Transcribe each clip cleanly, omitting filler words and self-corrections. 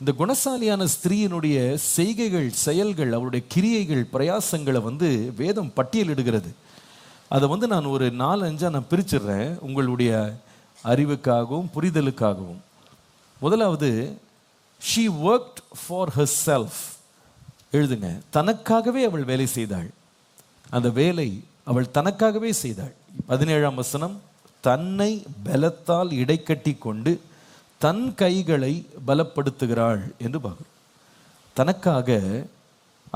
இந்த குணசாலியான ஸ்திரீயினுடைய செய்கைகள், செயல்கள், அவருடைய கிரியைகள், பிரயாசங்களை வேதம் பட்டியலிடுகிறது. அதை நான் ஒரு 4-5 நான் பிரிச்சிடுறேன் உங்களுடைய அறிவுக்காகவும் புரிதலுக்காகவும். முதலாவது, she worked for herself. எழுதுங்க, தனக்காகவே அவள் வேலை செய்தாள். அந்த வேலை அவள் தனக்காகவே செய்தாள். 17ஆம் வசனம், தன்னை பலத்தால் இடைக்கட்டி கொண்டு தன் கைகளை பலப்படுத்துகிறாள் என்று பார்க்கிறோம். தனக்காக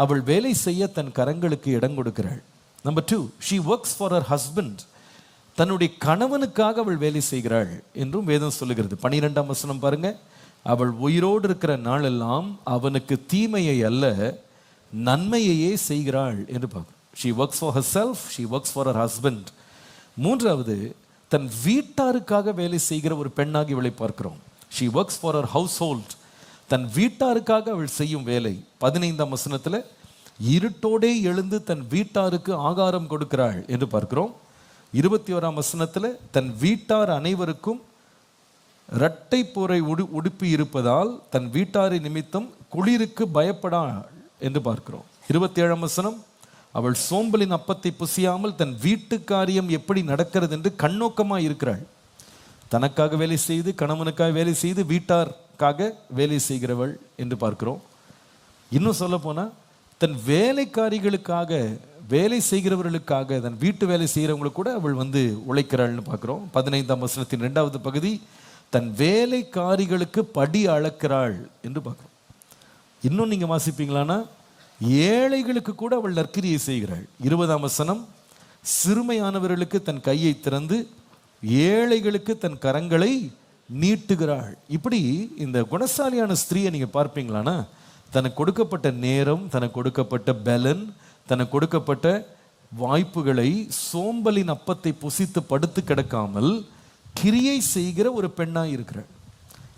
அவள் வேலை செய்ய தன் கரங்களுக்கு இடம் கொடுக்கிறாள். Number 2, she works for her husband. தன்னுடைய கணவனுக்காக அவள் வேலை செய்கிறாள் என்றும் வேதம் சொல்லுகிறது. 12ஆம் வசனம் பாருங்க, அவள் உயிரோடு இருக்கிற நாளெல்லாம் அவனுக்கு தீமையை அல்ல நன்மையையே செய்கிறாள் என்று பார்க்கிறோம். she works for herself, she works for her husband. மூன்றாவது, தன் வீட்டாருக்காக வேலை செய்கிற ஒரு பெண்ணாகி இவளை பார்க்கிறோம். she works for her household. தன் வீட்டாருக்காக அவள் செய்யும் வேலை. 15ஆம் வசனத்தில், இருட்டோடே எழுந்து தன் வீட்டாருக்கு ஆகாரம் கொடுக்கிறாள் என்று பார்க்கிறோம். 21ஆம் வசனத்தில், தன் வீட்டார் அனைவருக்கும் இரட்டை போரை உடுப்பி இருப்பதால் தன் வீட்டாரை நிமித்தம் குளிருக்கு பயப்படாள் என்று பார்க்கிறோம். 27ஆம் வசனம், அவள் சோம்பலின் அப்பத்தை புசியாமல் தன் வீட்டு காரியம் எப்படி நடக்கிறது என்று கண்ணோக்கமாக இருக்கிறாள். தனக்காக வேலை செய்து, கணவனுக்காக வேலை செய்து, வீட்டாருக்காக வேலை செய்கிறவள் என்று பார்க்கிறோம். இன்னும் சொல்ல போனால், தன் வேலைக்காரிகளுக்காக வேலை செய்கிறவர்களுக்காக, தன் வீட்டு வேலை செய்கிறவங்களுக்கு கூட அவள் உழைக்கிறாள்னு பார்க்குறோம். 15ஆம் வசனத்தின் 2வது பகுதி, தன் வேலைக்காரிகளுக்கு படி அளக்கிறாள் என்று பார்க்குறோம். இன்னும் நீங்கள் வாசிப்பீங்களானா, ஏழைகளுக்கு கூட அவள் நற்கிரியை செய்கிறாள். 20ஆம் வசனம், சிறுமையானவர்களுக்கு தன் கையை திறந்து ஏழைகளுக்கு தன் கரங்களை நீட்டுகிறாள். இப்படி இந்த குணசாலியான ஸ்திரீயை நீங்கள் பார்ப்பீங்களானா, தனக்கு கொடுக்கப்பட்ட நேரம், தனக்கு கொடுக்கப்பட்ட பலன், தனக்கு கொடுக்கப்பட்ட வாய்ப்புகளை சோம்பலின் அப்பத்தை புசித்து படுத்து கிடக்காமல் கிரியை செய்கிற ஒரு பெண்ணாக இருக்கிறாள்.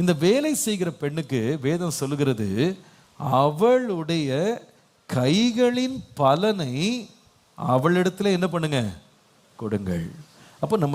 இந்த வேலை செய்கிற பெண்ணுக்கு வேதம் சொல்லுகிறது, அவளுடைய கைகளின் பலனை அவளிடத்துல என்ன பண்ணுங்க, கொடுங்கள். அப்போ நம்ம